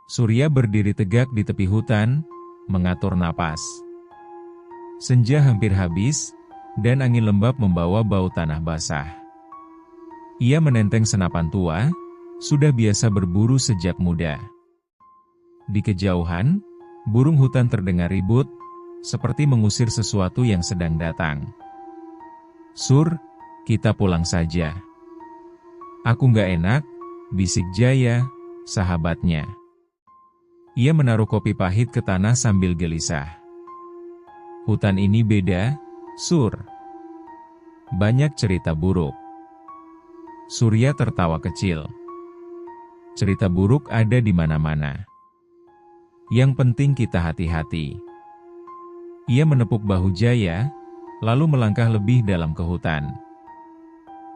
Surya berdiri tegak di tepi hutan, mengatur napas. Senja hampir habis, dan angin lembab membawa bau tanah basah. Ia menenteng senapan tua, sudah biasa berburu sejak muda. Di kejauhan, burung hutan terdengar ribut, seperti mengusir sesuatu yang sedang datang. "Sur, kita pulang saja." "Aku nggak enak," bisik Jaya, sahabatnya. Ia menaruh kopi pahit ke tanah sambil gelisah. "Hutan ini beda, Sur. Banyak cerita buruk." Surya tertawa kecil. "Cerita buruk ada di mana-mana. Yang penting kita hati-hati." Ia menepuk bahu Jaya, lalu melangkah lebih dalam ke hutan.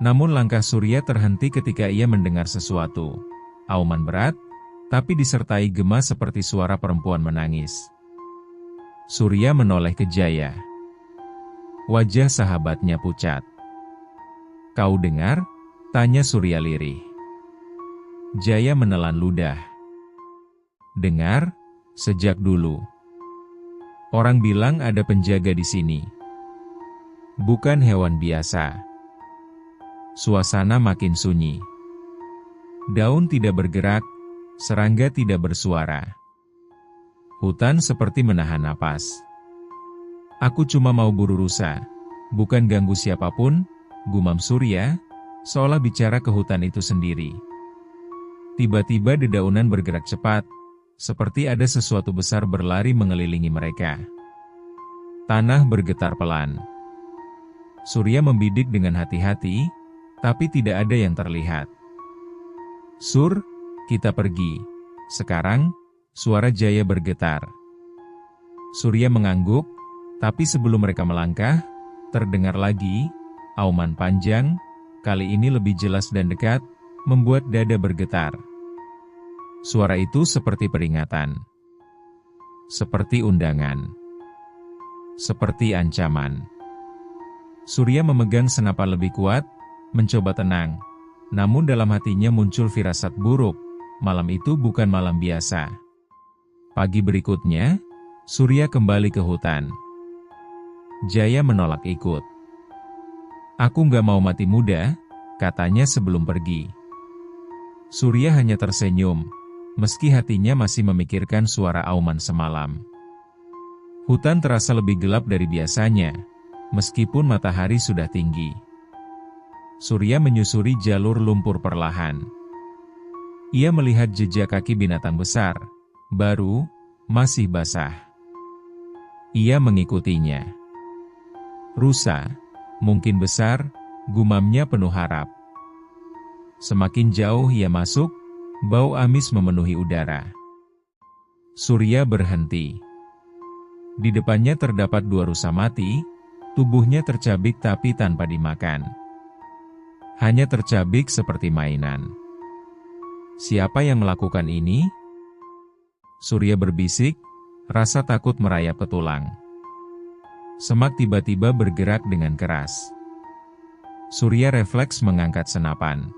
Namun langkah Surya terhenti ketika ia mendengar sesuatu. Auman berat, tapi disertai gema seperti suara perempuan menangis. Surya menoleh ke Jaya. Wajah sahabatnya pucat. "Kau dengar?" tanya Surya lirih. Jaya menelan ludah. "Dengar? Sejak dulu. Orang bilang ada penjaga di sini. Bukan hewan biasa." Suasana makin sunyi. Daun tidak bergerak, serangga tidak bersuara. Hutan seperti menahan napas. "Aku cuma mau buru rusa, bukan ganggu siapapun," gumam Surya, seolah bicara ke hutan itu sendiri. Tiba-tiba dedaunan bergerak cepat, seperti ada sesuatu besar berlari mengelilingi mereka. Tanah bergetar pelan. Surya membidik dengan hati-hati, tapi tidak ada yang terlihat. "Sur, kita pergi. Sekarang," suara Jaya bergetar. Surya mengangguk, tapi sebelum mereka melangkah, terdengar lagi, auman panjang, kali ini lebih jelas dan dekat, membuat dada bergetar. Suara itu seperti peringatan. Seperti undangan. Seperti ancaman. Surya memegang senapan lebih kuat, mencoba tenang. Namun dalam hatinya muncul firasat buruk, malam itu bukan malam biasa. Pagi berikutnya, Surya kembali ke hutan. Jaya menolak ikut. "Aku nggak mau mati muda," katanya sebelum pergi. Surya hanya tersenyum, meski hatinya masih memikirkan suara auman semalam. Hutan terasa lebih gelap dari biasanya, meskipun matahari sudah tinggi. Surya menyusuri jalur lumpur perlahan. Ia melihat jejak kaki binatang besar, baru, masih basah. Ia mengikutinya. "Rusa, mungkin besar," gumamnya penuh harap. Semakin jauh ia masuk, bau amis memenuhi udara. Surya berhenti. Di depannya terdapat 2 rusa mati, tubuhnya tercabik tapi tanpa dimakan. Hanya tercabik seperti mainan. "Siapa yang melakukan ini?" Surya berbisik, rasa takut merayap ke tulang. Semak tiba-tiba bergerak dengan keras. Surya refleks mengangkat senapan.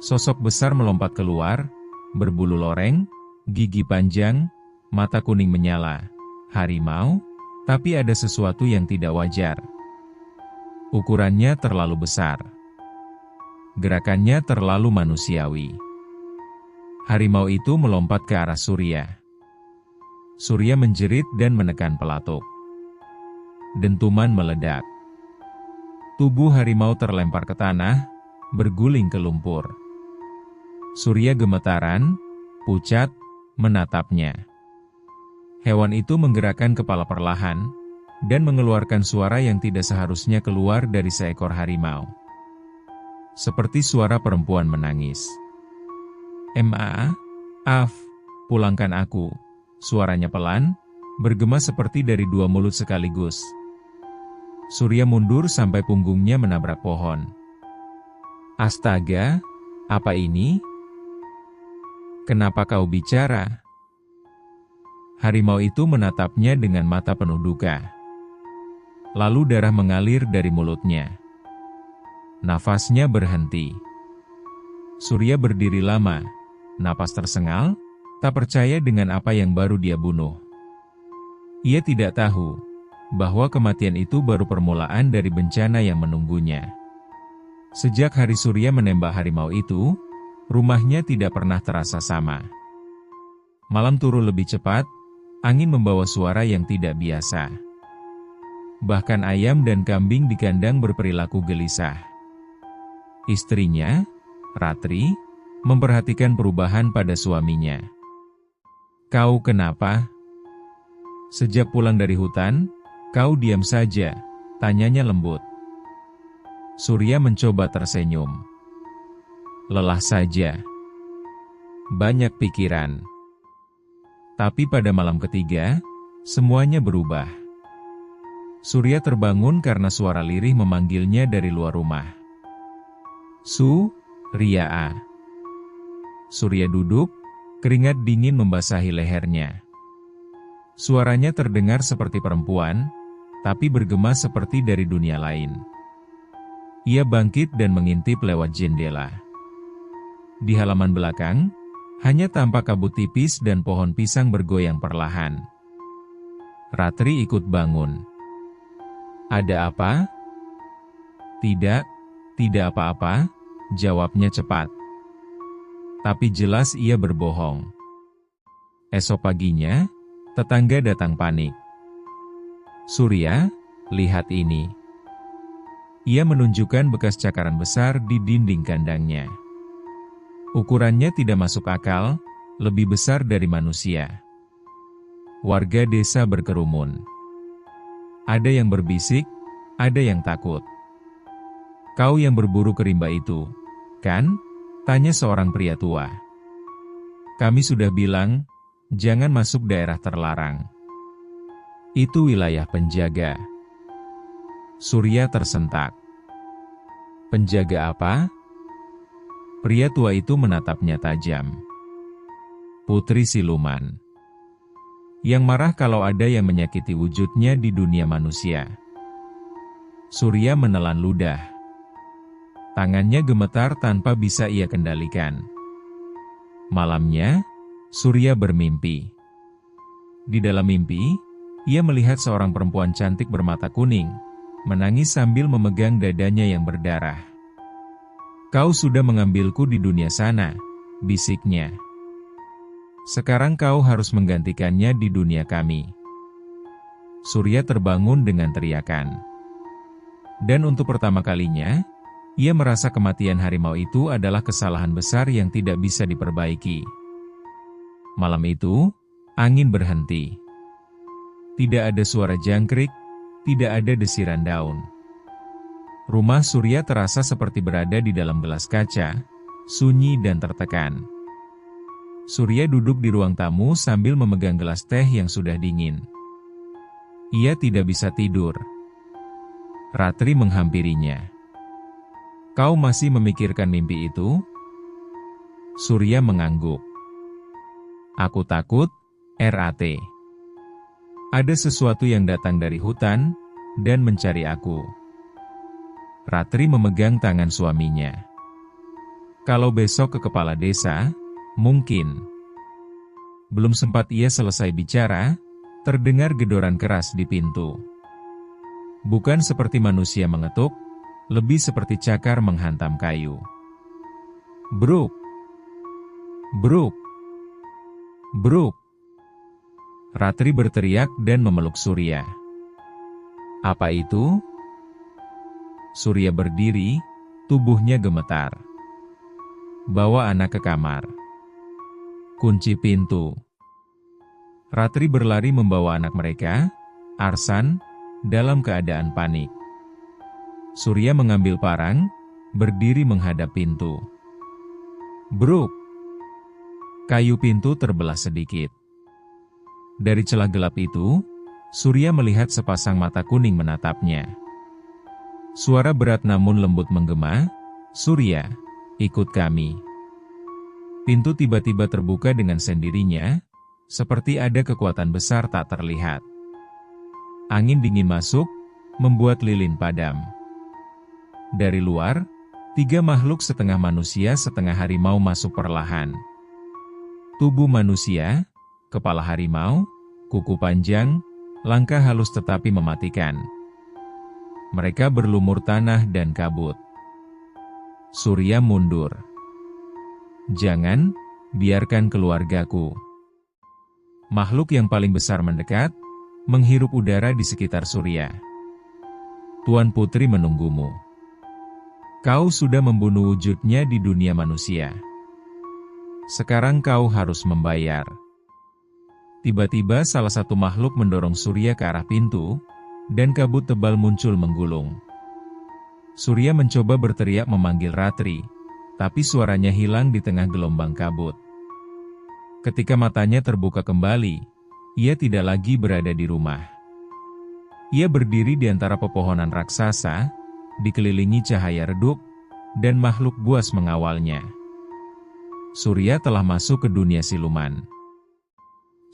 Sosok besar melompat keluar, berbulu loreng, gigi panjang, mata kuning menyala. Harimau, tapi ada sesuatu yang tidak wajar. Ukurannya terlalu besar. Gerakannya terlalu manusiawi. Harimau itu melompat ke arah Surya. Surya menjerit dan menekan pelatuk. Dentuman meledak. Tubuh harimau terlempar ke tanah, berguling ke lumpur. Surya gemetaran, pucat, menatapnya. Hewan itu menggerakkan kepala perlahan, dan mengeluarkan suara yang tidak seharusnya keluar dari seekor harimau. Seperti suara perempuan menangis. "Maaf, pulangkan aku." Suaranya pelan, bergema seperti dari 2 mulut sekaligus. Surya mundur sampai punggungnya menabrak pohon. "Astaga, apa ini? Kenapa kau bicara?" Harimau itu menatapnya dengan mata penuh duka. Lalu darah mengalir dari mulutnya. Nafasnya berhenti. Surya berdiri lama, napas tersengal, Tak percaya dengan apa yang baru dia bunuh. Ia tidak tahu bahwa kematian itu baru permulaan dari bencana yang menunggunya. Sejak hari Surya menembak harimau itu, rumahnya tidak pernah terasa sama. Malam turun lebih cepat, angin membawa suara yang tidak biasa. Bahkan ayam dan kambing di kandang berperilaku gelisah. Istrinya, Ratri, memperhatikan perubahan pada suaminya. "Kau kenapa? Sejak pulang dari hutan, kau diam saja," tanyanya lembut. Surya mencoba tersenyum. "Lelah saja. Banyak pikiran." Tapi pada malam ketiga, semuanya berubah. Surya terbangun karena suara lirih memanggilnya dari luar rumah. "Surya." Surya duduk, keringat dingin membasahi lehernya. Suaranya terdengar seperti perempuan, tapi bergema seperti dari dunia lain. Ia bangkit dan mengintip lewat jendela. Di halaman belakang, hanya tampak kabut tipis dan pohon pisang bergoyang perlahan. Ratri ikut bangun. "Ada apa?" "Tidak, tidak apa-apa," jawabnya cepat. Tapi jelas ia berbohong. Esok paginya, tetangga datang panik. "Surya, lihat ini." Ia menunjukkan bekas cakaran besar di dinding kandangnya. Ukurannya tidak masuk akal, lebih besar dari manusia. Warga desa berkerumun. Ada yang berbisik, ada yang takut. "Kau yang berburu ke rimba itu, kan?" tanya seorang pria tua. "Kami sudah bilang, jangan masuk daerah terlarang. Itu wilayah penjaga." Surya tersentak. "Penjaga apa?" Pria tua itu menatapnya tajam. "Putri siluman. Yang marah kalau ada yang menyakiti wujudnya di dunia manusia." Surya menelan ludah. Tangannya gemetar tanpa bisa ia kendalikan. Malamnya, Surya bermimpi. Di dalam mimpi, ia melihat seorang perempuan cantik bermata kuning, menangis sambil memegang dadanya yang berdarah. "Kau sudah mengambilku di dunia sana," bisiknya. "Sekarang kau harus menggantikannya di dunia kami." Surya terbangun dengan teriakan. Dan untuk pertama kalinya, ia merasa kematian harimau itu adalah kesalahan besar yang tidak bisa diperbaiki. Malam itu, angin berhenti. Tidak ada suara jangkrik, tidak ada desiran daun. Rumah Surya terasa seperti berada di dalam gelas kaca, sunyi dan tertekan. Surya duduk di ruang tamu sambil memegang gelas teh yang sudah dingin. Ia tidak bisa tidur. Ratri menghampirinya. "Kau masih memikirkan mimpi itu?" Surya mengangguk. "Aku takut, Rat. Ada sesuatu yang datang dari hutan, dan mencari aku." Ratri memegang tangan suaminya. "Kalau besok ke kepala desa, mungkin." Belum sempat ia selesai bicara, terdengar gedoran keras di pintu. Bukan seperti manusia mengetuk, lebih seperti cakar menghantam kayu. "Bruk! Bruk! Bruk!" Ratri berteriak dan memeluk Surya. "Apa itu?" Surya berdiri, tubuhnya gemetar. "Bawa anak ke kamar. Kunci pintu." Ratri berlari membawa anak mereka, Arsan, dalam keadaan panik. Surya mengambil parang, berdiri menghadap pintu. "Bruk!" Kayu pintu terbelah sedikit. Dari celah gelap itu, Surya melihat sepasang mata kuning menatapnya. Suara berat namun lembut menggema, "Surya, ikut kami." Pintu tiba-tiba terbuka dengan sendirinya, seperti ada kekuatan besar tak terlihat. Angin dingin masuk, membuat lilin padam. Dari luar, 3 makhluk setengah manusia setengah harimau masuk perlahan. Tubuh manusia, kepala harimau, kuku panjang, langkah halus tetapi mematikan. Mereka berlumur tanah dan kabut. Surya mundur. Jangan, biarkan keluargaku. Makhluk yang paling besar mendekat, menghirup udara di sekitar Surya. Tuan Putri menunggumu. Kau sudah membunuh wujudnya di dunia manusia. Sekarang kau harus membayar. Tiba-tiba salah satu makhluk mendorong Surya ke arah pintu, dan kabut tebal muncul menggulung. Surya mencoba berteriak memanggil Ratri, tapi suaranya hilang di tengah gelombang kabut. Ketika matanya terbuka kembali, ia tidak lagi berada di rumah. Ia berdiri di antara pepohonan raksasa, dikelilingi cahaya redup, dan makhluk buas mengawalnya. Surya telah masuk ke dunia siluman.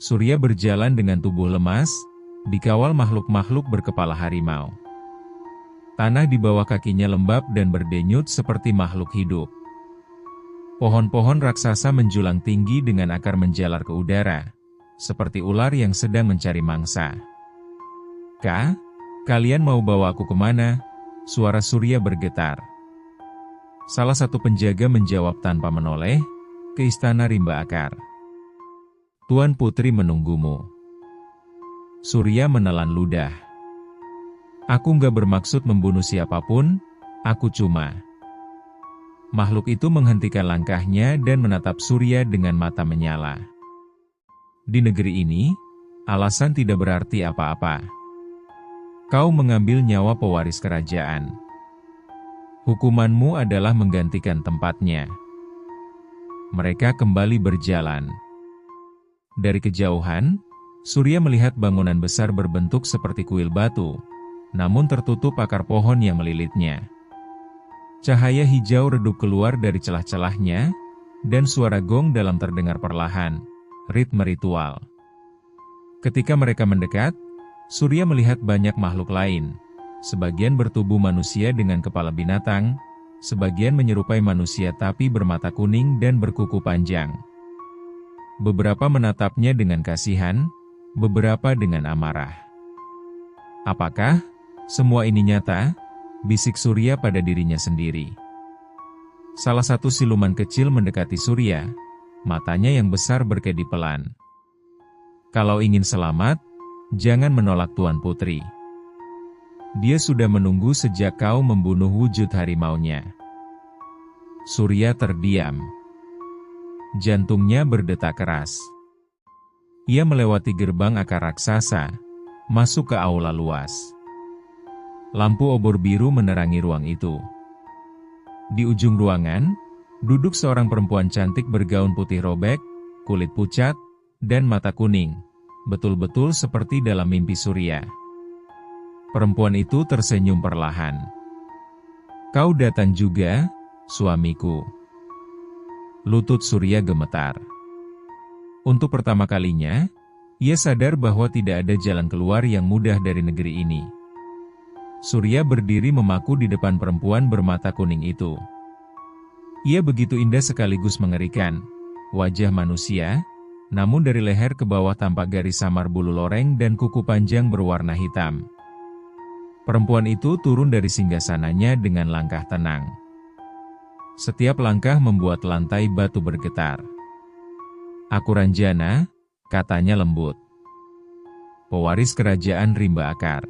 Surya berjalan dengan tubuh lemas, dikawal makhluk-makhluk berkepala harimau. Tanah di bawah kakinya lembab dan berdenyut seperti makhluk hidup. Pohon-pohon raksasa menjulang tinggi dengan akar menjalar ke udara, seperti ular yang sedang mencari mangsa. Kalian mau bawa aku kemana? Suara Surya bergetar. Salah satu penjaga menjawab tanpa menoleh, ke istana rimba akar. Tuan Putri menunggumu. Surya menelan ludah. Aku nggak bermaksud membunuh siapapun, aku cuma... Makhluk itu menghentikan langkahnya dan menatap Surya dengan mata menyala. Di negeri ini, alasan tidak berarti apa-apa. Kau mengambil nyawa pewaris kerajaan. Hukumanmu adalah menggantikan tempatnya. Mereka kembali berjalan. Dari kejauhan, Surya melihat bangunan besar berbentuk seperti kuil batu, namun tertutup akar pohon yang melilitnya. Cahaya hijau redup keluar dari celah-celahnya, dan suara gong dalam terdengar perlahan, ritme ritual. Ketika mereka mendekat, Surya melihat banyak makhluk lain, sebagian bertubuh manusia dengan kepala binatang, sebagian menyerupai manusia tapi bermata kuning dan berkuku panjang. Beberapa menatapnya dengan kasihan, beberapa dengan amarah. Apakah semua ini nyata? Bisik Surya pada dirinya sendiri. Salah satu siluman kecil mendekati Surya, matanya yang besar berkedip pelan. Kalau ingin selamat, jangan menolak Tuan Putri. Dia sudah menunggu sejak kau membunuh wujud harimaunya. Surya terdiam. Jantungnya berdetak keras. Ia melewati gerbang akar raksasa, masuk ke aula luas. Lampu obor biru menerangi ruang itu. Di ujung ruangan, duduk seorang perempuan cantik bergaun putih robek, kulit pucat, dan mata kuning. Betul-betul seperti dalam mimpi Surya. Perempuan itu tersenyum perlahan. Kau datang juga, suamiku. Lutut Surya gemetar. Untuk pertama kalinya, ia sadar bahwa tidak ada jalan keluar yang mudah dari negeri ini. Surya berdiri memaku di depan perempuan bermata kuning itu. Ia begitu indah sekaligus mengerikan. Wajah manusia, namun dari leher ke bawah tampak garis samar bulu loreng dan kuku panjang berwarna hitam. Perempuan itu turun dari singgasananya dengan langkah tenang. Setiap langkah membuat lantai batu bergetar. Aku Ranjana, katanya lembut. Pewaris kerajaan rimba akar.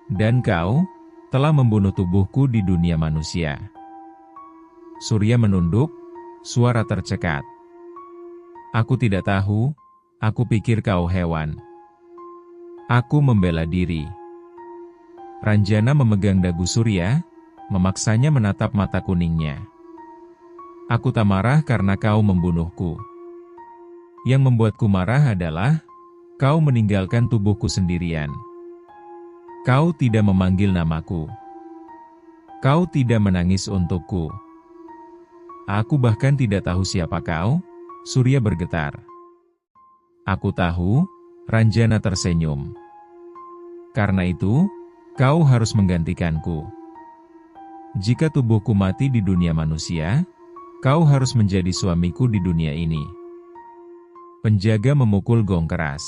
Dan kau telah membunuh tubuhku di dunia manusia. Surya menunduk, suara tercekat. Aku tidak tahu, aku pikir kau hewan. Aku membela diri. Ranjana memegang dagu Surya, memaksanya menatap mata kuningnya. Aku tak marah karena kau membunuhku. Yang membuatku marah adalah, kau meninggalkan tubuhku sendirian. Kau tidak memanggil namaku. Kau tidak menangis untukku. Aku bahkan tidak tahu siapa kau, Surya bergetar. Aku tahu, Ranjana tersenyum. Karena itu, kau harus menggantikanku. Jika tubuhku mati di dunia manusia, kau harus menjadi suamiku di dunia ini. Penjaga memukul gong keras.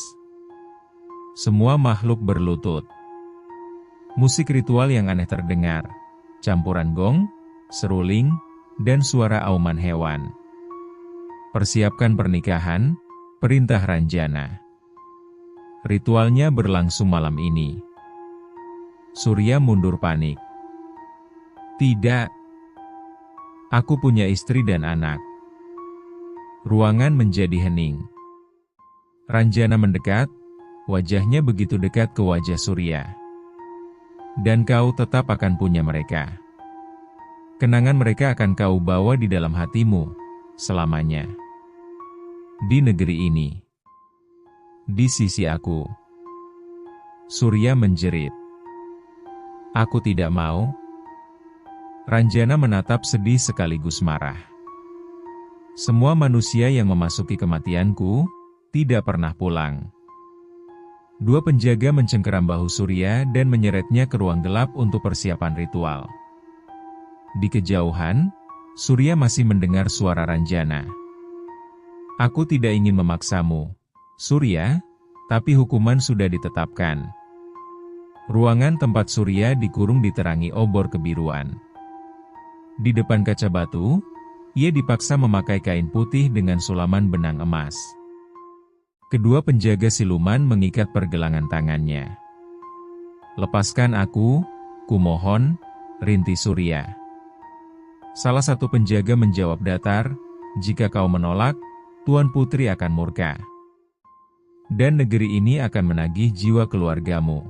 Semua makhluk berlutut. Musik ritual yang aneh terdengar, campuran gong, seruling, dan suara auman hewan. Persiapkan pernikahan, perintah Ranjana. Ritualnya berlangsung malam ini. Surya mundur panik. Tidak. Aku punya istri dan anak. Ruangan menjadi hening. Ranjana mendekat, wajahnya begitu dekat ke wajah Surya. Dan kau tetap akan punya mereka. Kenangan mereka akan kau bawa di dalam hatimu, selamanya. Di negeri ini. Di sisi aku. Surya menjerit. Aku tidak mau. Ranjana menatap sedih sekaligus marah. Semua manusia yang memasuki kematianku, tidak pernah pulang. Dua penjaga mencengkeram bahu Surya dan menyeretnya ke ruang gelap untuk persiapan ritual. Di kejauhan, Surya masih mendengar suara Ranjana. Aku tidak ingin memaksamu, Surya, tapi hukuman sudah ditetapkan. Ruangan tempat Surya dikurung diterangi obor kebiruan. Di depan kaca batu, ia dipaksa memakai kain putih dengan sulaman benang emas. Kedua penjaga siluman mengikat pergelangan tangannya. Lepaskan aku, kumohon, rinti Surya. Salah satu penjaga menjawab datar, jika kau menolak, Tuan Putri akan murka. Dan negeri ini akan menagih jiwa keluargamu.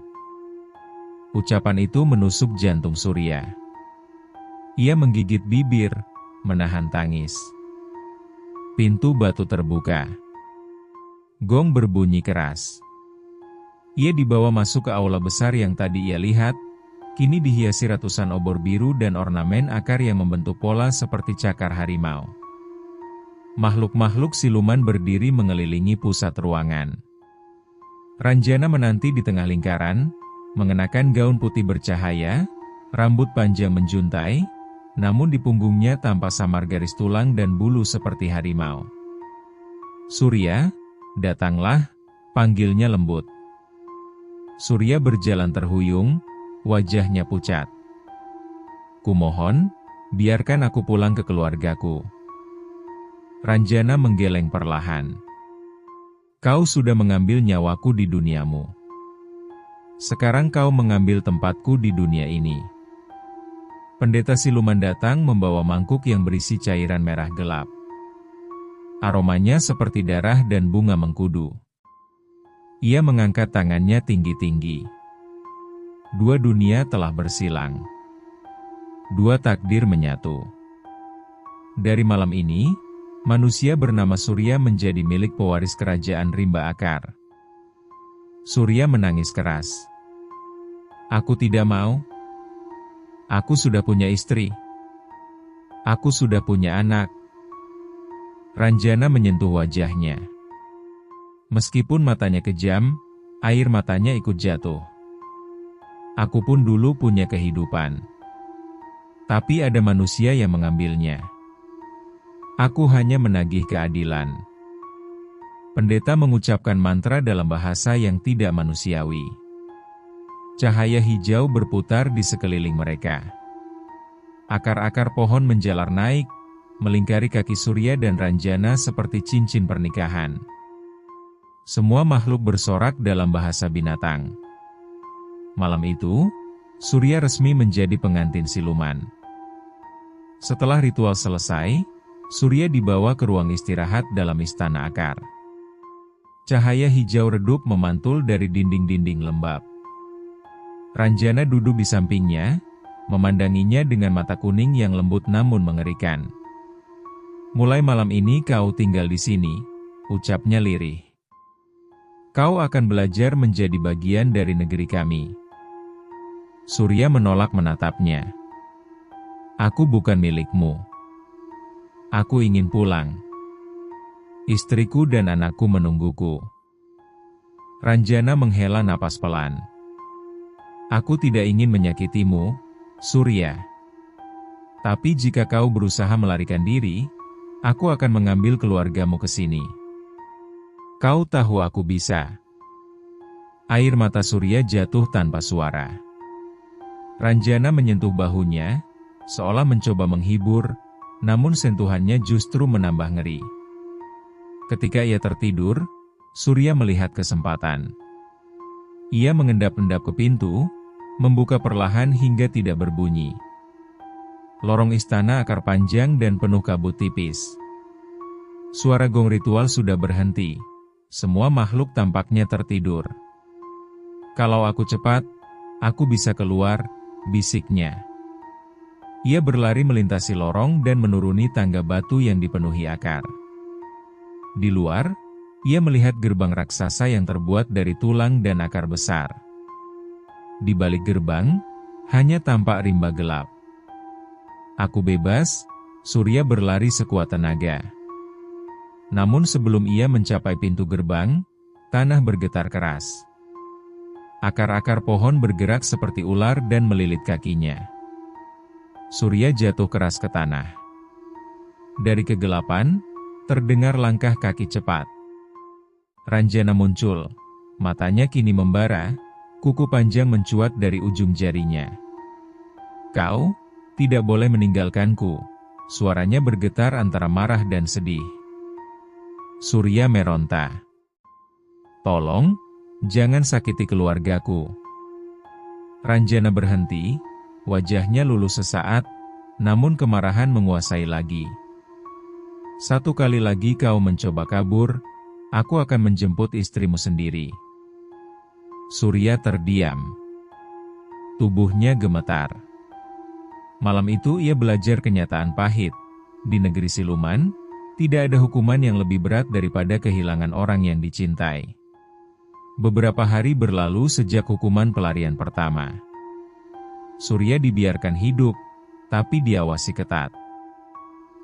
Ucapan itu menusuk jantung Surya. Ia menggigit bibir, menahan tangis. Pintu batu terbuka. Gong berbunyi keras. Ia dibawa masuk ke aula besar yang tadi ia lihat, kini dihiasi ratusan obor biru dan ornamen akar yang membentuk pola seperti cakar harimau. Makhluk-makhluk siluman berdiri mengelilingi pusat ruangan. Ranjana menanti di tengah lingkaran, mengenakan gaun putih bercahaya, rambut panjang menjuntai, namun di punggungnya tampak samar garis tulang dan bulu seperti harimau. Surya, datanglah, panggilnya lembut. Surya berjalan terhuyung, wajahnya pucat. Kumohon, biarkan aku pulang ke keluargaku. Ranjana menggeleng perlahan. Kau sudah mengambil nyawaku di duniamu. Sekarang kau mengambil tempatku di dunia ini. Pendeta siluman datang membawa mangkuk yang berisi cairan merah gelap. Aromanya seperti darah dan bunga mengkudu. Ia mengangkat tangannya tinggi-tinggi. Dua dunia telah bersilang. Dua takdir menyatu. Dari malam ini, manusia bernama Surya menjadi milik pewaris kerajaan Rimba Akar. Surya menangis keras. Aku tidak mau. Aku sudah punya istri. Aku sudah punya anak. Ranjana menyentuh wajahnya. Meskipun matanya kejam, air matanya ikut jatuh. Aku pun dulu punya kehidupan. Tapi ada manusia yang mengambilnya. Aku hanya menagih keadilan. Pendeta mengucapkan mantra dalam bahasa yang tidak manusiawi. Cahaya hijau berputar di sekeliling mereka. Akar-akar pohon menjalar naik, melingkari kaki Surya dan Ranjana seperti cincin pernikahan. Semua makhluk bersorak dalam bahasa binatang. Malam itu, Surya resmi menjadi pengantin siluman. Setelah ritual selesai, Surya dibawa ke ruang istirahat dalam istana akar. Cahaya hijau redup memantul dari dinding-dinding lembab. Ranjana duduk di sampingnya, memandanginya dengan mata kuning yang lembut namun mengerikan. Mulai malam ini kau tinggal di sini, ucapnya lirih. Kau akan belajar menjadi bagian dari negeri kami. Surya menolak menatapnya. Aku bukan milikmu. Aku ingin pulang. Istriku dan anakku menungguku. Ranjana menghela napas pelan. Aku tidak ingin menyakitimu, Surya. Tapi jika kau berusaha melarikan diri, aku akan mengambil keluargamu ke sini. Kau tahu aku bisa. Air mata Surya jatuh tanpa suara. Ranjana menyentuh bahunya, seolah mencoba menghibur, namun sentuhannya justru menambah ngeri. Ketika ia tertidur, Surya melihat kesempatan. Ia mengendap-endap ke pintu, membuka perlahan hingga tidak berbunyi. Lorong istana akar panjang dan penuh kabut tipis. Suara gong ritual sudah berhenti. Semua makhluk tampaknya tertidur. Kalau aku cepat, aku bisa keluar, bisiknya. Ia berlari melintasi lorong dan menuruni tangga batu yang dipenuhi akar. Di luar, ia melihat gerbang raksasa yang terbuat dari tulang dan akar besar. Di balik gerbang, hanya tampak rimba gelap. Aku bebas, Surya berlari sekuat tenaga. Namun sebelum ia mencapai pintu gerbang, tanah bergetar keras. Akar-akar pohon bergerak seperti ular dan melilit kakinya. Surya jatuh keras ke tanah. Dari kegelapan, terdengar langkah kaki cepat. Ranjana muncul, matanya kini membara, kuku panjang mencuat dari ujung jarinya. Kau tidak boleh meninggalkanku, suaranya bergetar antara marah dan sedih. Surya meronta. Tolong, jangan sakiti keluargaku. Ranjana berhenti, wajahnya lulus sesaat, namun kemarahan menguasai lagi. Satu kali lagi kau mencoba kabur, aku akan menjemput istrimu sendiri. Surya terdiam. Tubuhnya gemetar. Malam itu ia belajar kenyataan pahit. Di negeri siluman, tidak ada hukuman yang lebih berat daripada kehilangan orang yang dicintai. Beberapa hari berlalu sejak hukuman pelarian pertama. Surya dibiarkan hidup, tapi diawasi ketat.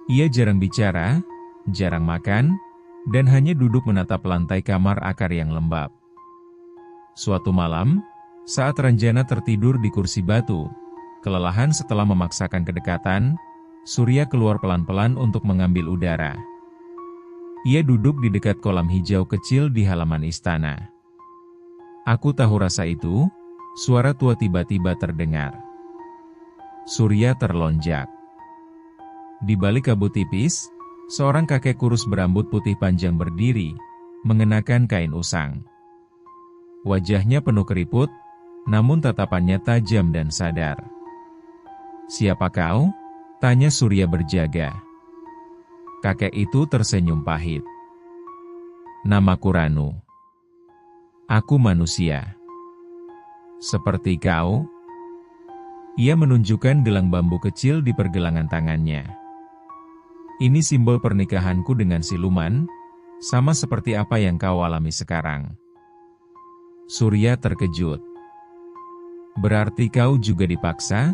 Ia jarang bicara, jarang makan, dan hanya duduk menatap lantai kamar akar yang lembab. Suatu malam, saat Ranjana tertidur di kursi batu, kelelahan setelah memaksakan kedekatan, Surya keluar pelan-pelan untuk mengambil udara. Ia duduk di dekat kolam hijau kecil di halaman istana. Aku tahu rasa itu, suara tua tiba-tiba terdengar. Surya terlonjak. Di balik kabut tipis, seorang kakek kurus berambut putih panjang berdiri, mengenakan kain usang. Wajahnya penuh keriput, namun tatapannya tajam dan sadar. "Siapa kau?" tanya Surya berjaga. Kakek itu tersenyum pahit. "Namaku Ranu. Aku manusia. Seperti kau." Ia menunjukkan gelang bambu kecil di pergelangan tangannya. "Ini simbol pernikahanku dengan siluman, sama seperti apa yang kau alami sekarang." Surya terkejut. "Berarti kau juga dipaksa?"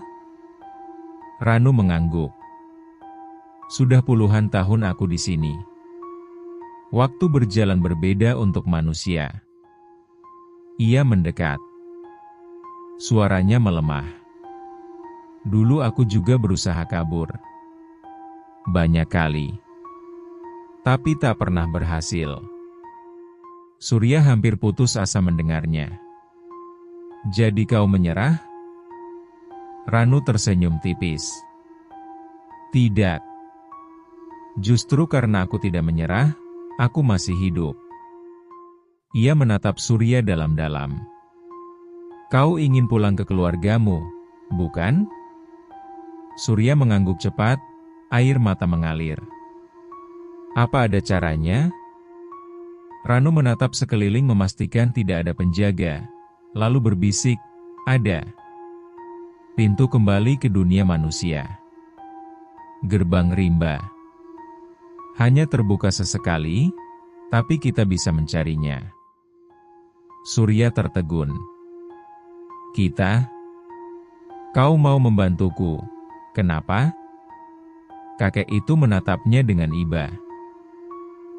Ranu mengangguk. "Sudah puluhan tahun aku di sini. Waktu berjalan berbeda untuk manusia." Ia mendekat. Suaranya melemah. "Dulu aku juga berusaha kabur. Banyak kali. Tapi tak pernah berhasil." Surya hampir putus asa mendengarnya. "Jadi kau menyerah?" Ranu tersenyum tipis. "Tidak. Justru karena aku tidak menyerah, aku masih hidup." Ia menatap Surya dalam-dalam. "Kau ingin pulang ke keluargamu, bukan?" Surya mengangguk cepat, air mata mengalir. "Apa ada caranya?" Ranu menatap sekeliling memastikan tidak ada penjaga, lalu berbisik, "Ada. Pintu kembali ke dunia manusia. Gerbang rimba. Hanya terbuka sesekali, tapi kita bisa mencarinya." Surya tertegun. "Kita? Kau mau membantuku? Kenapa?" Kakek itu menatapnya dengan iba.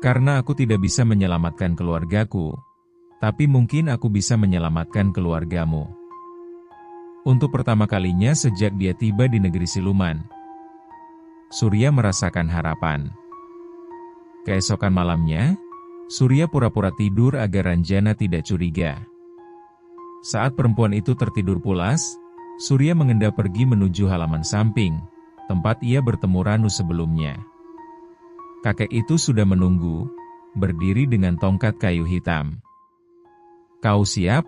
"Karena aku tidak bisa menyelamatkan keluargaku, tapi mungkin aku bisa menyelamatkan keluargamu." Untuk pertama kalinya sejak dia tiba di negeri siluman, Surya merasakan harapan. Keesokan malamnya, Surya pura-pura tidur agar Ranjana tidak curiga. Saat perempuan itu tertidur pulas, Surya mengendap pergi menuju halaman samping, tempat ia bertemu Ranu sebelumnya. Kakek itu sudah menunggu, berdiri dengan tongkat kayu hitam. "Kau siap?"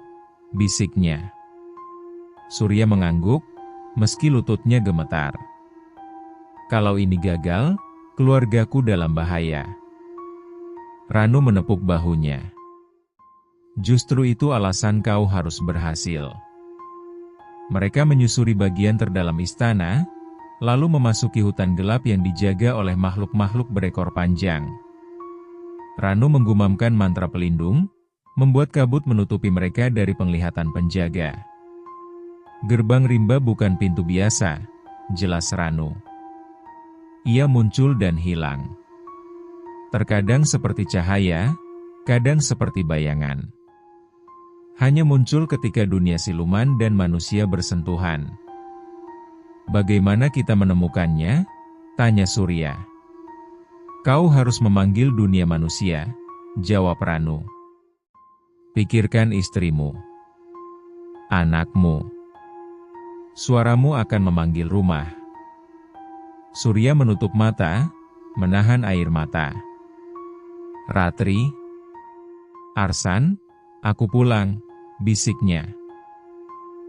bisiknya. Surya mengangguk, meski lututnya gemetar. "Kalau ini gagal, keluargaku dalam bahaya." Ranu menepuk bahunya. "Justru itu alasan kau harus berhasil." Mereka menyusuri bagian terdalam istana, lalu memasuki hutan gelap yang dijaga oleh makhluk-makhluk berekor panjang. Ranu menggumamkan mantra pelindung, membuat kabut menutupi mereka dari penglihatan penjaga. "Gerbang rimba bukan pintu biasa," jelas Ranu. Ia muncul dan hilang. Terkadang seperti cahaya, kadang seperti bayangan. Hanya muncul ketika dunia siluman dan manusia bersentuhan. "Bagaimana kita menemukannya?" tanya Surya. "Kau harus memanggil dunia manusia," jawab Ranu. "Pikirkan istrimu, anakmu. Suaramu akan memanggil rumah." Surya menutup mata, menahan air mata. "Ratri, Arsan, aku pulang," bisiknya.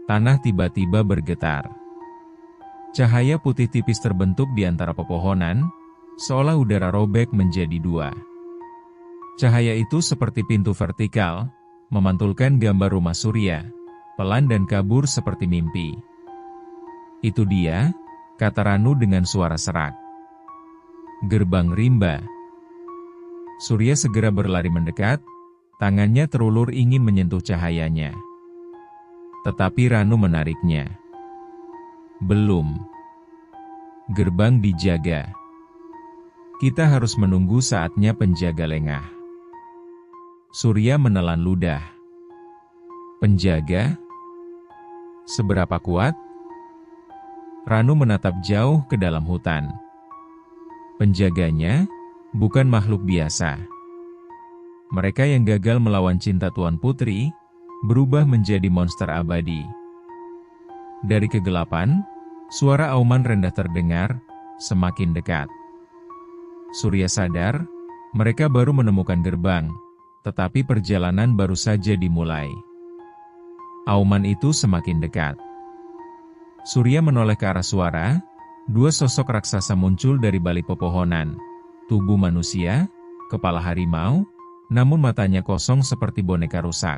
Tanah tiba-tiba bergetar. Cahaya putih tipis terbentuk di antara pepohonan, seolah udara robek menjadi dua. Cahaya itu seperti pintu vertikal, memantulkan gambar rumah Surya, pelan dan kabur seperti mimpi. "Itu dia," kata Ranu dengan suara serak. "Gerbang rimba." Surya segera berlari mendekat, tangannya terulur ingin menyentuh cahayanya. Tetapi Ranu menariknya. "Belum. Gerbang dijaga. Kita harus menunggu saatnya penjaga lengah." Surya menelan ludah. "Penjaga? Seberapa kuat?" Ranu menatap jauh ke dalam hutan. "Penjaganya bukan makhluk biasa. Mereka yang gagal melawan cinta Tuan Putri, berubah menjadi monster abadi." Dari kegelapan, suara auman rendah terdengar, semakin dekat. Surya sadar, mereka baru menemukan gerbang, tetapi perjalanan baru saja dimulai. Auman itu semakin dekat. Surya menoleh ke arah suara, dua sosok raksasa muncul dari balik pepohonan. Tubuh manusia, kepala harimau, namun matanya kosong seperti boneka rusak.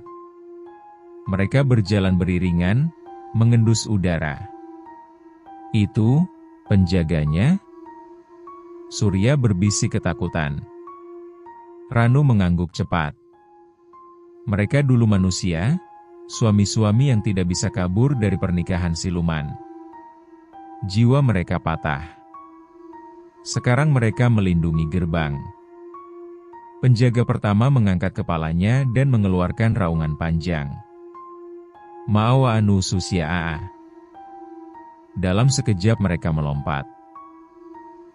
Mereka berjalan beriringan, mengendus udara. "Itu penjaganya?" Surya berbisik ketakutan. Ranu mengangguk cepat. "Mereka dulu manusia, suami-suami yang tidak bisa kabur dari pernikahan siluman. Jiwa mereka patah. Sekarang mereka melindungi gerbang." Penjaga pertama mengangkat kepalanya dan mengeluarkan raungan panjang. "Maawa anu Susyaa." Dalam sekejap mereka melompat.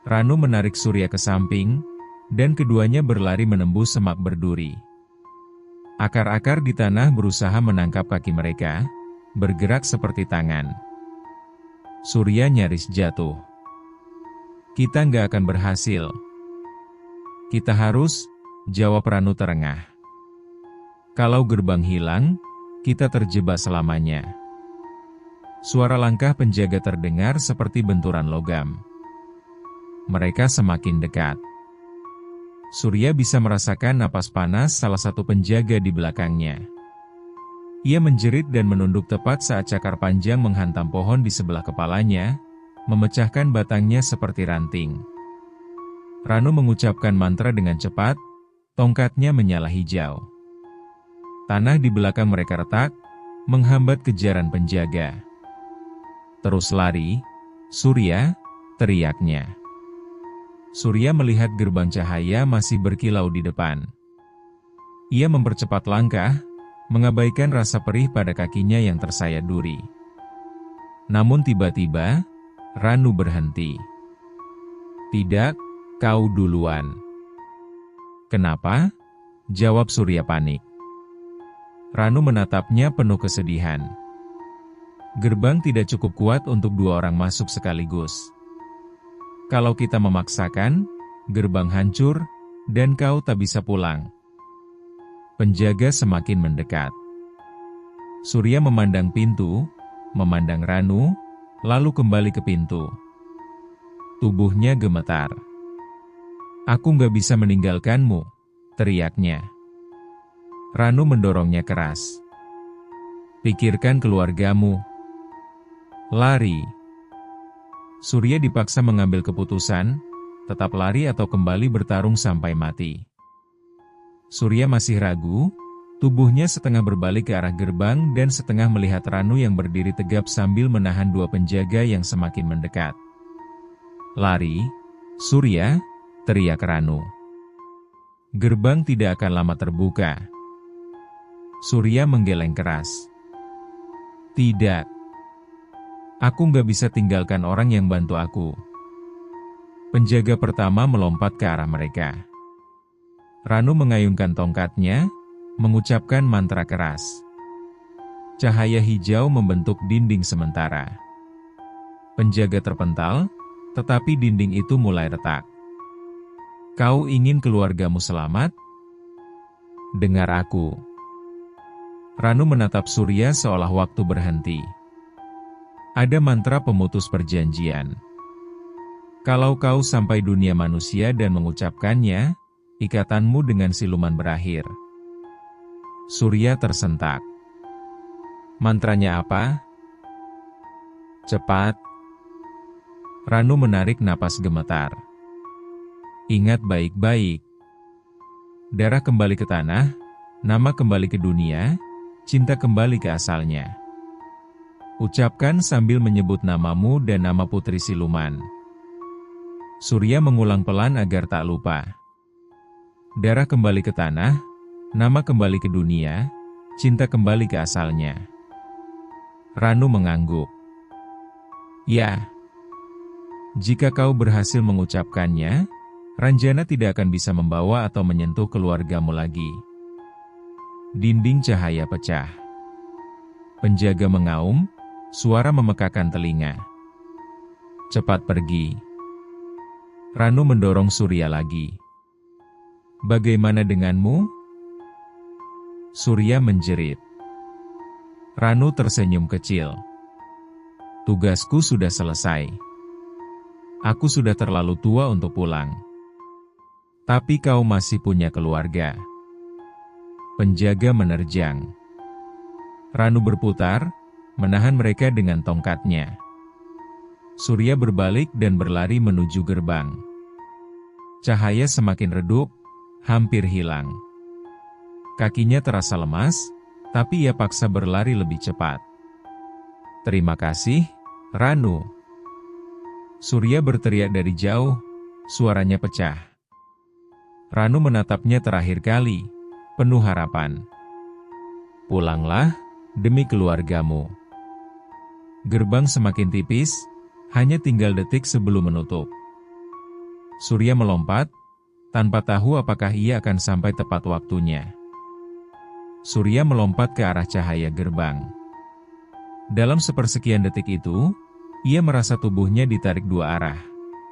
Ranu menarik Surya ke samping, dan keduanya berlari menembus semak berduri. Akar-akar di tanah berusaha menangkap kaki mereka, bergerak seperti tangan. Surya nyaris jatuh. "Kita nggak akan berhasil." "Kita harus," jawab Ranu terengah. "Kalau gerbang hilang, kita terjebak selamanya." Suara langkah penjaga terdengar seperti benturan logam. Mereka semakin dekat. Surya bisa merasakan napas panas salah satu penjaga di belakangnya. Ia menjerit dan menunduk tepat saat cakar panjang menghantam pohon di sebelah kepalanya, memecahkan batangnya seperti ranting. Ranu mengucapkan mantra dengan cepat, tongkatnya menyala hijau. Tanah di belakang mereka retak, menghambat kejaran penjaga. "Terus lari, Surya," teriaknya. Surya melihat gerbang cahaya masih berkilau di depan. Ia mempercepat langkah, mengabaikan rasa perih pada kakinya yang tersayat duri. Namun tiba-tiba, Ranu berhenti. "Tidak, kau duluan." "Kenapa?" jawab Surya panik. Ranu menatapnya penuh kesedihan. Gerbang tidak cukup kuat untuk 2 orang masuk sekaligus. Kalau kita memaksakan, gerbang hancur, dan kau tak bisa pulang. Penjaga semakin mendekat. Surya memandang pintu, memandang Ranu, lalu kembali ke pintu. Tubuhnya gemetar. Aku nggak bisa meninggalkanmu, teriaknya. Ranu mendorongnya keras. Pikirkan keluargamu. Lari. Surya dipaksa mengambil keputusan, tetap lari atau kembali bertarung sampai mati. Surya masih ragu, tubuhnya setengah berbalik ke arah gerbang dan setengah melihat Ranu yang berdiri tegap sambil menahan 2 penjaga yang semakin mendekat. Lari, Surya, teriak Ranu. Gerbang tidak akan lama terbuka. Surya menggeleng keras. Tidak. Aku nggak bisa tinggalkan orang yang bantu aku. Penjaga pertama melompat ke arah mereka. Ranu mengayunkan tongkatnya, mengucapkan mantra keras. Cahaya hijau membentuk dinding sementara. Penjaga terpental, tetapi dinding itu mulai retak. Kau ingin keluargamu selamat? Dengar aku. Ranu menatap Surya seolah waktu berhenti. Ada mantra pemutus perjanjian. Kalau kau sampai dunia manusia dan mengucapkannya, ikatanmu dengan siluman berakhir. Surya tersentak. Mantranya apa? Cepat. Ranu menarik napas gemetar. Ingat baik-baik. Darah kembali ke tanah, nama kembali ke dunia, cinta kembali ke asalnya. Ucapkan sambil menyebut namamu dan nama putri siluman. Surya mengulang pelan agar tak lupa. Darah kembali ke tanah, nama kembali ke dunia, cinta kembali ke asalnya. Ranu mengangguk. Ya. Jika kau berhasil mengucapkannya, Ranjana tidak akan bisa membawa atau menyentuh keluargamu lagi. Dinding cahaya pecah. Penjaga mengaum, suara memekakan telinga. Cepat pergi. Ranu mendorong Surya lagi. Bagaimana denganmu? Surya menjerit. Ranu tersenyum kecil. Tugasku sudah selesai. Aku sudah terlalu tua untuk pulang. Tapi kau masih punya keluarga. Penjaga menerjang. Ranu berputar, menahan mereka dengan tongkatnya. Surya berbalik dan berlari menuju gerbang. Cahaya semakin redup, hampir hilang. Kakinya terasa lemas, tapi ia paksa berlari lebih cepat. Terima kasih, Ranu. Surya berteriak dari jauh, suaranya pecah. Ranu menatapnya terakhir kali, penuh harapan. Pulanglah, demi keluargamu. Gerbang semakin tipis, hanya tinggal detik sebelum menutup. Surya melompat, tanpa tahu apakah ia akan sampai tepat waktunya. Surya melompat ke arah cahaya gerbang. Dalam sepersekian detik itu, ia merasa tubuhnya ditarik 2 arah.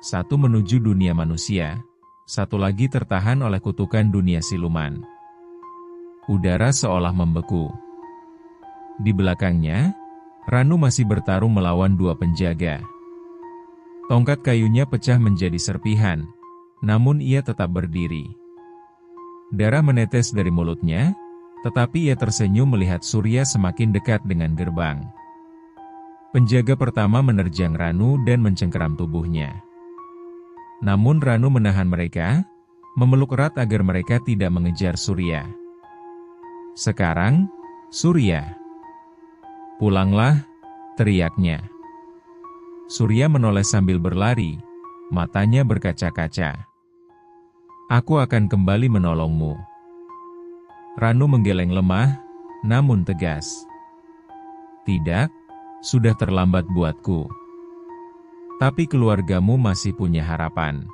Satu menuju dunia manusia, satu lagi tertahan oleh kutukan dunia siluman. Udara seolah membeku. Di belakangnya, Ranu masih bertarung melawan 2 penjaga. Tongkat kayunya pecah menjadi serpihan, namun ia tetap berdiri. Darah menetes dari mulutnya, tetapi ia tersenyum melihat Surya semakin dekat dengan gerbang. Penjaga pertama menerjang Ranu dan mencengkeram tubuhnya. Namun Ranu menahan mereka, memeluk erat agar mereka tidak mengejar Surya. Sekarang, Surya. Pulanglah, teriaknya. Surya menoleh sambil berlari, matanya berkaca-kaca. Aku akan kembali menolongmu. Ranu menggeleng lemah, namun tegas. Tidak, sudah terlambat buatku. Tapi keluargamu masih punya harapan.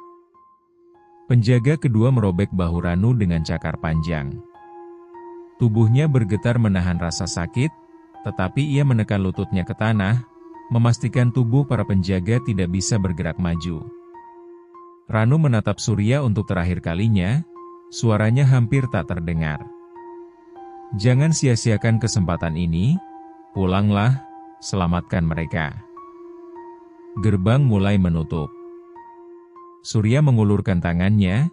Penjaga kedua merobek bahu Ranu dengan cakar panjang. Tubuhnya bergetar menahan rasa sakit, tetapi ia menekan lututnya ke tanah, memastikan tubuh para penjaga tidak bisa bergerak maju. Ranu menatap Surya untuk terakhir kalinya, suaranya hampir tak terdengar. "Jangan sia-siakan kesempatan ini, pulanglah, selamatkan mereka." Gerbang mulai menutup. Surya mengulurkan tangannya,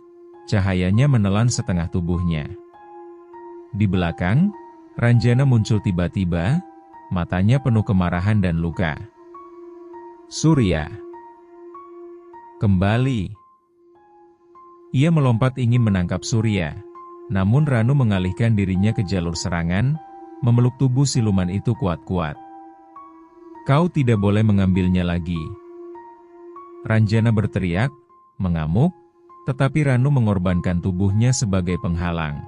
cahayanya menelan setengah tubuhnya. Di belakang, Ranjana muncul tiba-tiba, matanya penuh kemarahan dan luka. "Surya! Kembali!" Ia melompat ingin menangkap Surya, namun Ranu mengalihkan dirinya ke jalur serangan, memeluk tubuh siluman itu kuat-kuat. "Kau tidak boleh mengambilnya lagi." Ranjana berteriak, mengamuk, tetapi Ranu mengorbankan tubuhnya sebagai penghalang.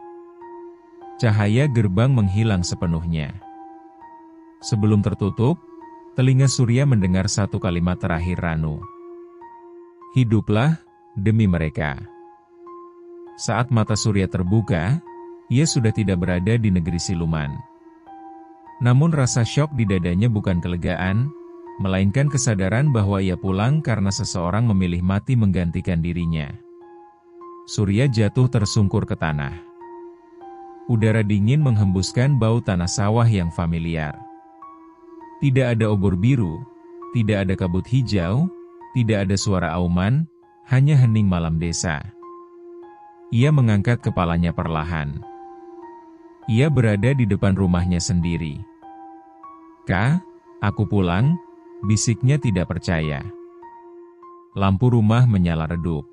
Cahaya gerbang menghilang sepenuhnya. Sebelum tertutup, telinga Surya mendengar satu kalimat terakhir Ranu. "Hiduplah, demi mereka." Saat mata Surya terbuka, ia sudah tidak berada di negeri siluman. Namun rasa syok di dadanya bukan kelegaan, melainkan kesadaran bahwa ia pulang karena seseorang memilih mati menggantikan dirinya. Surya jatuh tersungkur ke tanah. Udara dingin menghembuskan bau tanah sawah yang familiar. Tidak ada obor biru, tidak ada kabut hijau, tidak ada suara auman, hanya hening malam desa. Ia mengangkat kepalanya perlahan. Ia berada di depan rumahnya sendiri. "Kak, aku pulang," bisiknya tidak percaya. Lampu rumah menyala redup.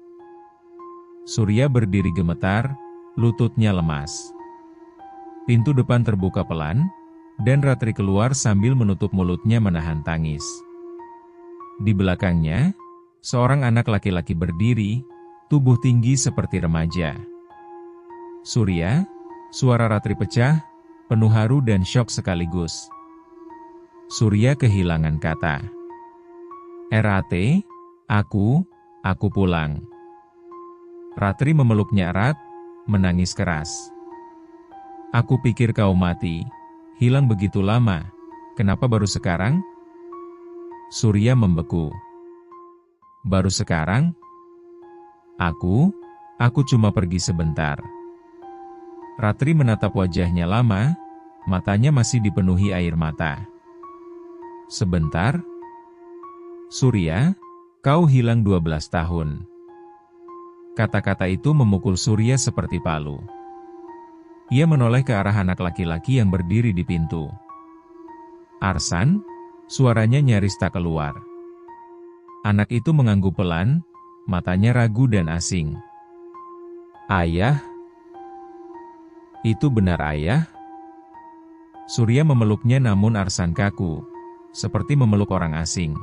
Surya berdiri gemetar, lututnya lemas. Pintu depan terbuka pelan, dan Ratri keluar sambil menutup mulutnya menahan tangis. Di belakangnya, seorang anak laki-laki berdiri, tubuh tinggi seperti remaja. "Surya," suara Ratri pecah, penuh haru dan syok sekaligus. Surya kehilangan kata. "Rat, aku pulang." Ratri memeluknya erat, menangis keras. "Aku pikir kau mati, hilang begitu lama, kenapa baru sekarang?" Surya membeku. "Baru sekarang? Aku cuma pergi sebentar." Ratri menatap wajahnya lama, matanya masih dipenuhi air mata. "Sebentar? Surya, kau hilang 12 tahun. Kata-kata itu memukul Surya seperti palu. Ia menoleh ke arah anak laki-laki yang berdiri di pintu. "Arsan?" Suaranya nyaris tak keluar. Anak itu mengangguk pelan, matanya ragu dan asing. "Ayah? Itu benar ayah?" Surya memeluknya namun Arsan kaku, seperti memeluk orang asing.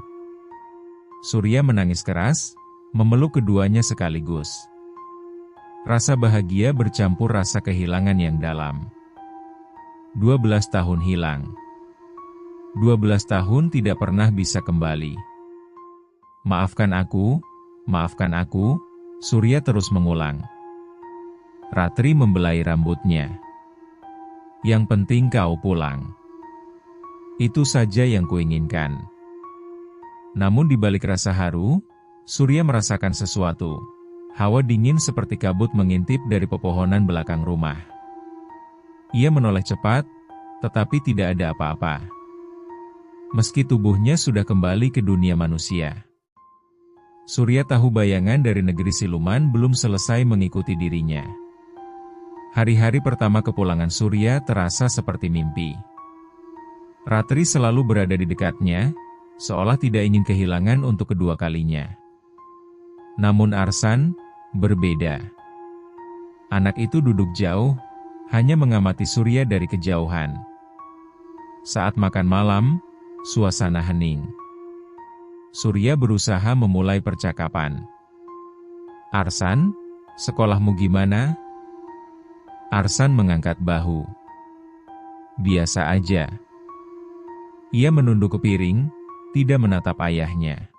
Surya menangis keras, memeluk keduanya sekaligus. Rasa bahagia bercampur rasa kehilangan yang dalam. 12 tahun hilang. 12 tahun tidak pernah bisa kembali. Maafkan aku, Surya terus mengulang. Ratri membelai rambutnya. "Yang penting kau pulang. Itu saja yang kuinginkan." Namun di balik rasa haru, Surya merasakan sesuatu. Hawa dingin seperti kabut mengintip dari pepohonan belakang rumah. Ia menoleh cepat, tetapi tidak ada apa-apa. Meski tubuhnya sudah kembali ke dunia manusia. Surya tahu bayangan dari negeri siluman belum selesai mengikuti dirinya. Hari-hari pertama kepulangan Surya terasa seperti mimpi. Ratri selalu berada di dekatnya, seolah tidak ingin kehilangan untuk kedua kalinya. Namun Arsan berbeda. Anak itu duduk jauh, hanya mengamati Surya dari kejauhan. Saat makan malam, suasana hening. Surya berusaha memulai percakapan. "Arsan, sekolahmu gimana?" Arsan mengangkat bahu. "Biasa aja." Ia menunduk ke piring, tidak menatap ayahnya.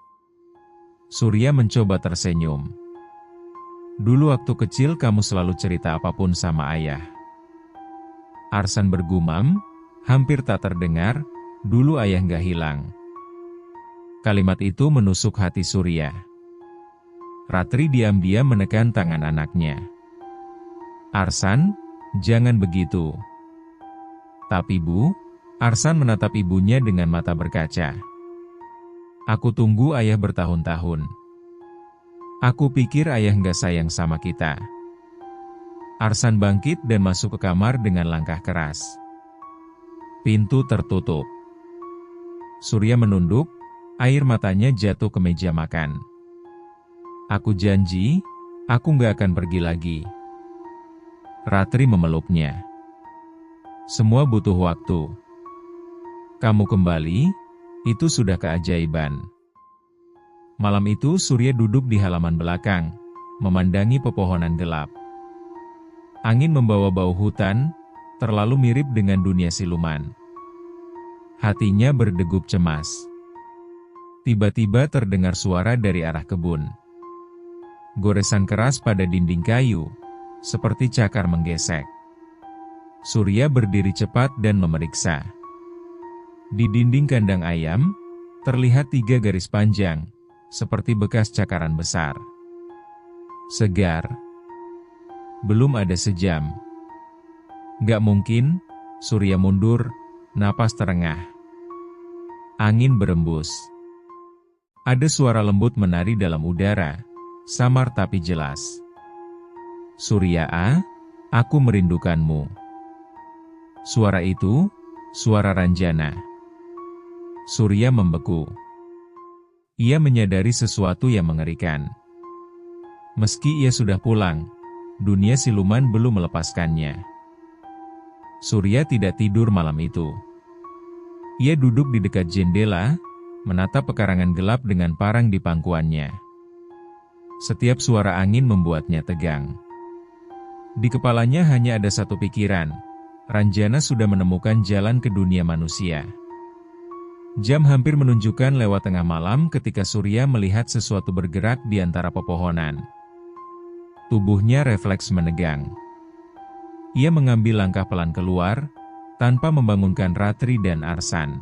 Surya mencoba tersenyum. Dulu waktu kecil kamu selalu cerita apapun sama ayah. Arsan bergumam, hampir tak terdengar, dulu ayah nggak hilang. Kalimat itu menusuk hati Surya. Ratri diam-diam menekan tangan anaknya. Arsan, jangan begitu. Tapi Bu, Arsan menatap ibunya dengan mata berkaca. Aku tunggu ayah bertahun-tahun. Aku pikir ayah nggak sayang sama kita. Arsan bangkit dan masuk ke kamar dengan langkah keras. Pintu tertutup. Surya menunduk, air matanya jatuh ke meja makan. Aku janji, aku nggak akan pergi lagi. Ratri memeluknya. Semua butuh waktu. Kamu kembali, itu sudah keajaiban. Malam itu Surya duduk di halaman belakang, memandangi pepohonan gelap. Angin membawa bau hutan, terlalu mirip dengan dunia siluman. Hatinya berdegup cemas. Tiba-tiba terdengar suara dari arah kebun. Goresan keras pada dinding kayu, seperti cakar menggesek. Surya berdiri cepat dan memeriksa. Di dinding kandang ayam, terlihat 3 garis panjang, seperti bekas cakaran besar. Segar. Belum ada sejam. Gak mungkin, Surya mundur, napas terengah. Angin berembus. Ada suara lembut menari dalam udara, samar tapi jelas. Surya, aku merindukanmu. Suara itu, suara Ranjana. Surya membeku. Ia menyadari sesuatu yang mengerikan. Meski ia sudah pulang, dunia siluman belum melepaskannya. Surya tidak tidur malam itu. Ia duduk di dekat jendela, menatap pekarangan gelap dengan parang di pangkuannya. Setiap suara angin membuatnya tegang. Di kepalanya hanya ada satu pikiran, Ranjana sudah menemukan jalan ke dunia manusia. Jam hampir menunjukkan lewat tengah malam ketika Surya melihat sesuatu bergerak di antara pepohonan. Tubuhnya refleks menegang. Ia mengambil langkah pelan keluar, tanpa membangunkan Ratri dan Arsan.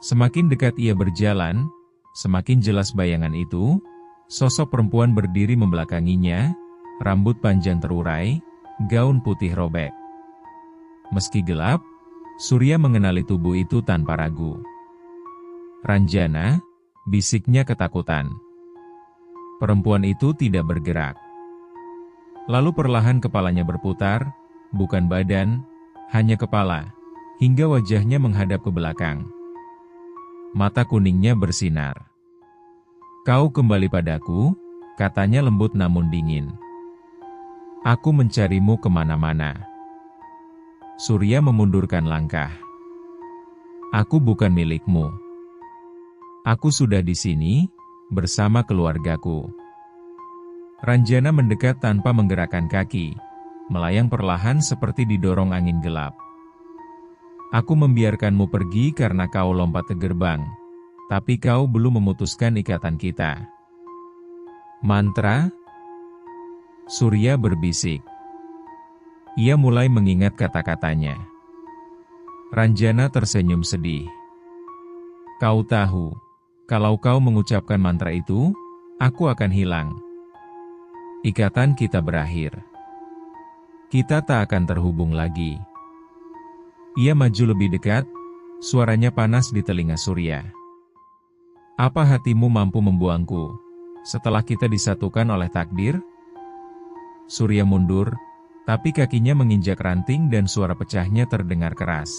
Semakin dekat ia berjalan, semakin jelas bayangan itu, sosok perempuan berdiri membelakanginya, rambut panjang terurai, gaun putih robek. Meski gelap, Surya mengenali tubuh itu tanpa ragu. Ranjana, bisiknya ketakutan. Perempuan itu tidak bergerak. Lalu perlahan kepalanya berputar, bukan badan, hanya kepala, hingga wajahnya menghadap ke belakang. Mata kuningnya bersinar. Kau kembali padaku, katanya lembut namun dingin. Aku mencarimu kemana-mana. Surya memundurkan langkah. Aku bukan milikmu. Aku sudah di sini, bersama keluargaku. Ranjana mendekat tanpa menggerakkan kaki, melayang perlahan seperti didorong angin gelap. Aku membiarkanmu pergi karena kau lompat ke gerbang, tapi kau belum memutuskan ikatan kita. Mantra? Surya berbisik. Ia mulai mengingat kata-katanya. Ranjana tersenyum sedih. Kau tahu, kalau kau mengucapkan mantra itu, aku akan hilang. Ikatan kita berakhir. Kita tak akan terhubung lagi. Ia maju lebih dekat, suaranya panas di telinga Surya. Apa hatimu mampu membuangku, setelah kita disatukan oleh takdir? Surya mundur, tapi kakinya menginjak ranting dan suara pecahnya terdengar keras.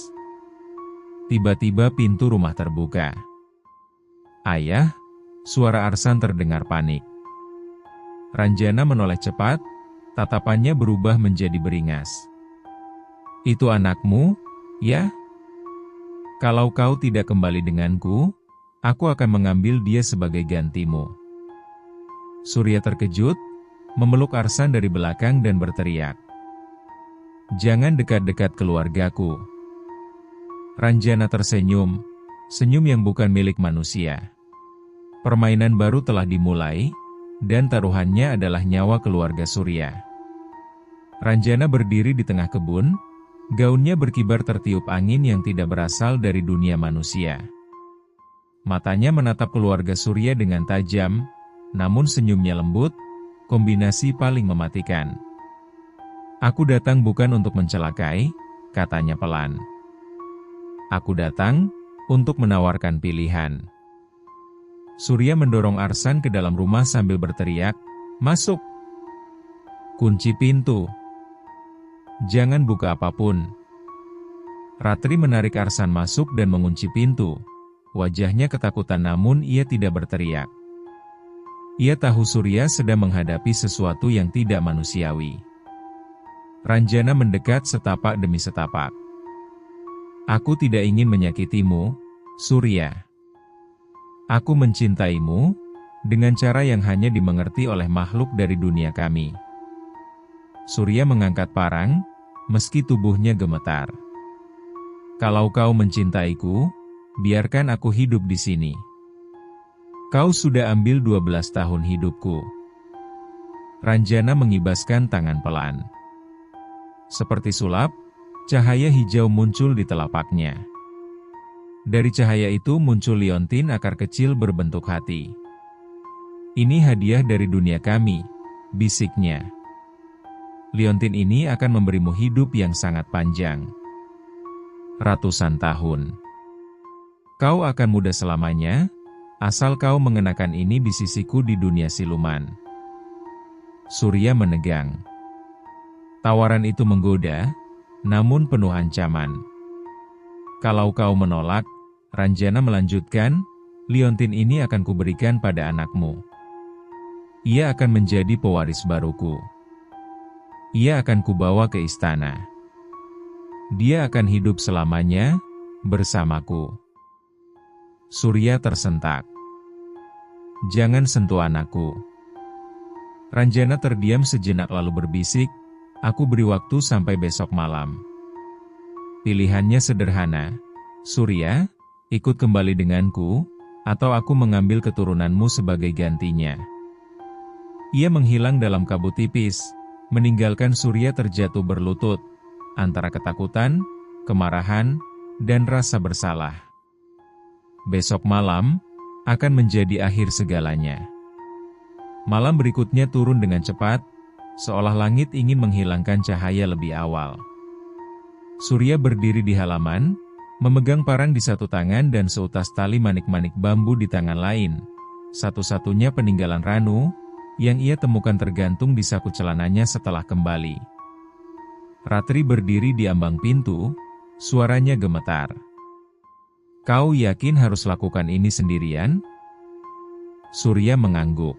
Tiba-tiba pintu rumah terbuka. Ayah, suara Arsan terdengar panik. Ranjana menoleh cepat, tatapannya berubah menjadi beringas. Itu anakmu, ya? Kalau kau tidak kembali denganku, aku akan mengambil dia sebagai gantimu. Surya terkejut, memeluk Arsan dari belakang dan berteriak. Jangan dekat-dekat keluargaku. Ranjana tersenyum, senyum yang bukan milik manusia. Permainan baru telah dimulai, dan taruhannya adalah nyawa keluarga Surya. Ranjana berdiri di tengah kebun, gaunnya berkibar tertiup angin yang tidak berasal dari dunia manusia. Matanya menatap keluarga Surya dengan tajam, namun senyumnya lembut, kombinasi paling mematikan. "Aku datang bukan untuk mencelakai," katanya pelan. "Aku datang untuk menawarkan pilihan." Surya mendorong Arsan ke dalam rumah sambil berteriak, "Masuk! Kunci pintu. Jangan buka apapun." Ratri menarik Arsan masuk dan mengunci pintu. Wajahnya ketakutan namun ia tidak berteriak. Ia tahu Surya sedang menghadapi sesuatu yang tidak manusiawi. Ranjana mendekat setapak demi setapak. "Aku tidak ingin menyakitimu, Surya. Aku mencintaimu dengan cara yang hanya dimengerti oleh makhluk dari dunia kami." Surya mengangkat parang, meski tubuhnya gemetar. "Kalau kau mencintaiku, biarkan aku hidup di sini. Kau sudah ambil 12 tahun hidupku." Ranjana mengibaskan tangan pelan. Seperti sulap, cahaya hijau muncul di telapaknya. Dari cahaya itu muncul liontin akar kecil berbentuk hati. "Ini hadiah dari dunia kami," bisiknya. "Liontin ini akan memberimu hidup yang sangat panjang. Ratusan tahun. Kau akan muda selamanya, asal kau mengenakan ini di sisiku di dunia siluman." Surya menegang. Tawaran itu menggoda, namun penuh ancaman. "Kalau kau menolak," Ranjana melanjutkan, "liontin ini akan kuberikan pada anakmu. Ia akan menjadi pewaris baruku. Ia akan kubawa ke istana. Dia akan hidup selamanya bersamaku." Surya tersentak. "Jangan sentuh anakku." Ranjana terdiam sejenak lalu berbisik, "Aku beri waktu sampai besok malam." Pilihannya sederhana, "Surya, ikut kembali denganku, atau aku mengambil keturunanmu sebagai gantinya." Ia menghilang dalam kabut tipis, meninggalkan Surya terjatuh berlutut, antara ketakutan, kemarahan, dan rasa bersalah. Besok malam akan menjadi akhir segalanya. Malam berikutnya turun dengan cepat, seolah langit ingin menghilangkan cahaya lebih awal. Surya berdiri di halaman, memegang parang di satu tangan dan seutas tali manik-manik bambu di tangan lain, satu-satunya peninggalan Ranu, yang ia temukan tergantung di saku celananya setelah kembali. Ratri berdiri di ambang pintu, suaranya gemetar. "Kau yakin harus lakukan ini sendirian?" Surya mengangguk.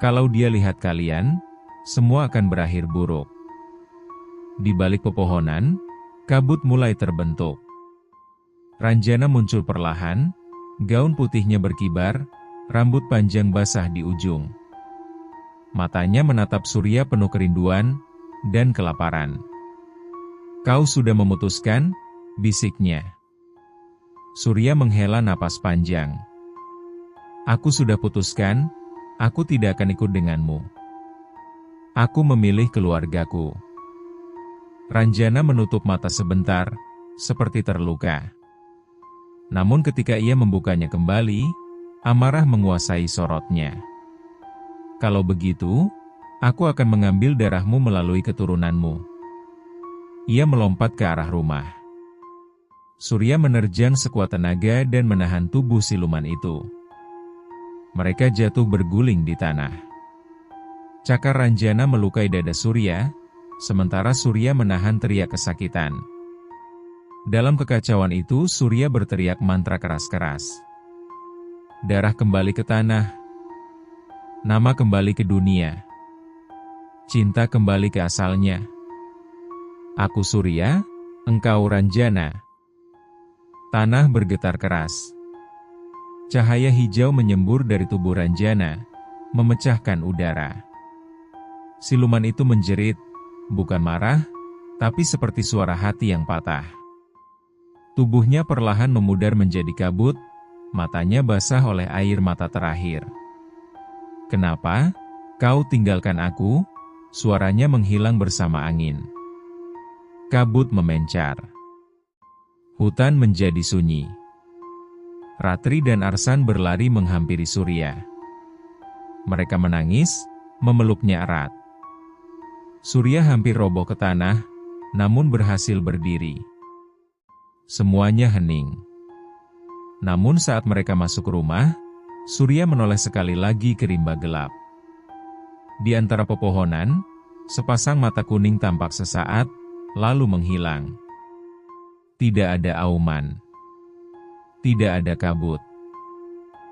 "Kalau dia lihat kalian, semua akan berakhir buruk." Di balik pepohonan, kabut mulai terbentuk. Ranjana muncul perlahan, gaun putihnya berkibar, rambut panjang basah di ujung. Matanya menatap Surya penuh kerinduan dan kelaparan. "Kau sudah memutuskan?" bisiknya. Surya menghela napas panjang. "Aku sudah putuskan, aku tidak akan ikut denganmu. Aku memilih keluargaku." Ranjana menutup mata sebentar, seperti terluka. Namun ketika ia membukanya kembali, amarah menguasai sorotnya. "Kalau begitu, aku akan mengambil darahmu melalui keturunanmu." Ia melompat ke arah rumah. Surya menerjang sekuat tenaga dan menahan tubuh siluman itu. Mereka jatuh berguling di tanah. Cakar Ranjana melukai dada Surya, sementara Surya menahan teriak kesakitan. Dalam kekacauan itu Surya berteriak mantra keras-keras. Darah kembali ke tanah. Nama kembali ke dunia. Cinta kembali ke asalnya. Aku Surya, engkau Ranjana. Tanah bergetar keras. Cahaya hijau menyembur dari tubuh Ranjana, memecahkan udara. Siluman itu menjerit, bukan marah, tapi seperti suara hati yang patah. Tubuhnya perlahan memudar menjadi kabut, matanya basah oleh air mata terakhir. "Kenapa? Kau tinggalkan aku?" Suaranya menghilang bersama angin. Kabut memencar. Hutan menjadi sunyi. Ratri dan Arsan berlari menghampiri Surya. Mereka menangis, memeluknya erat. Surya hampir roboh ke tanah, namun berhasil berdiri. Semuanya hening. Namun saat mereka masuk rumah, Surya menoleh sekali lagi ke rimba gelap. Di antara pepohonan, sepasang mata kuning tampak sesaat, lalu menghilang. Tidak ada auman. Tidak ada kabut.